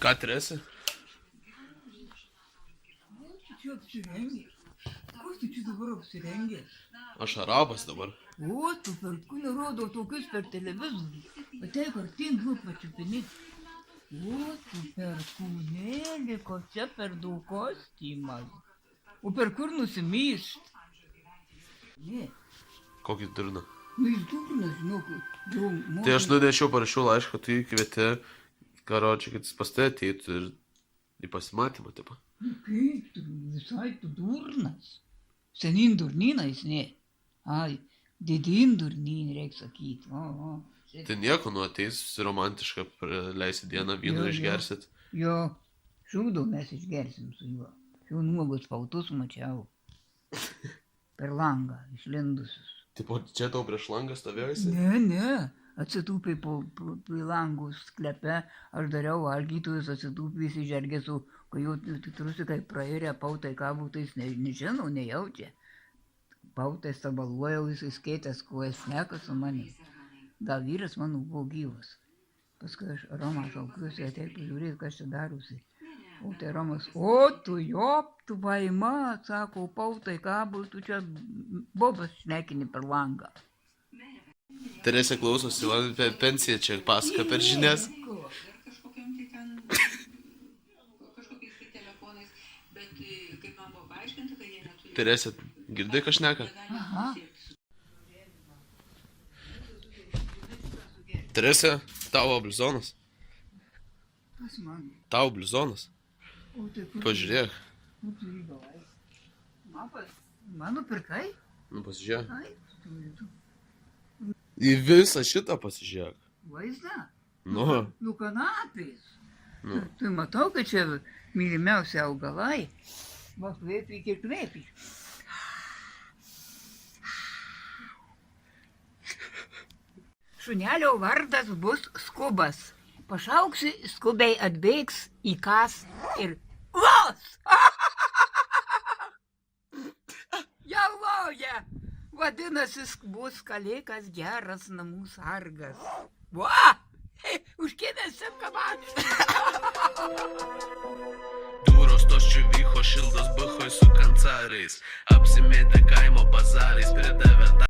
Ką turėsi? Čia apsirengęs. Ko tu čia dabar apsirengęs? Aš arabas dabar. O, tu per kūną rodo tokius per televizorių. Ateik artin, nu pačiupini. O, tu per kūnėlį, ko čia per daug kostiumas. O per kur nusimyšt? Ne, Kokį durną. nu jis dugnas, žinok. Tai aš nunešiau, parašiau laišką, tu jį kvieti, karočią, kad jis pas tave ateitų ir į pasimatymą, taip. Kaip tu, visai tu durnas. Senin durnynais, ne. Ai, didin durnyn, reik sakyti. O. Tai nieko, nu ateis romantišką, leisi dieną, vyno Jo, jo. išgersit. Jo, šūdo mes išgersim su juo. Jau nuogus pautus mačiau. Per langą išlindusius. Tipo, čia tau prieš langą stovėjusi? Ne, atsitūpiai po langų sklepe, aš dariau valgytojus, atsitūpiai įsižergė su, kai jau tikrusi, kai praėrė pautai kabūtais, nežinau, nejaučia. Pautais tabaluojau, jis įskaitęs, kuo jis šneka su manim. Gal vyras mano buvo gyvas. Paskui aš Romą šaukiuosi, ateik pažiūrėti, kas čia darosi. O tai Romas, o tu jop, tu vaima, sako, pautai kabų, tu čia bobas šnekini per langą. Teresė klausosi, man pensiją čia pasaka per žinias. Kažkokiam tai ten, kažkokiais tai telefonais, bet kaip man buvo paaiškinta, kad jie neturi. Teresė, girdai, ką šneka? Aha. Teresė, tavo bliuzonas. Kas man? Tavo bliuzonas. O tai kur? Pažiūrėk. Kur tu jį gavai? Mapas, mano pirkai? Nu, pasižiūrėk. Ai, tu. Į visą šitą pasižiūrėk. Vaizdą? Nu, Nu kanapės. nu. Tu matau, kad čia mylimiausi augalai. Va, kvėpik ir kvėpik. Šunelio vardas bus Skubas. Pašauksi, skubiai atbėgs, įkas ir vos! Jau loja! Vadinasi, bus kalėkas geras namų sargas. Va! Užkėdęs kamanį. Duros tos čiuvycho šildos buchoj su kancarais. Apsimėtę kaimo bazarais, pridavė tą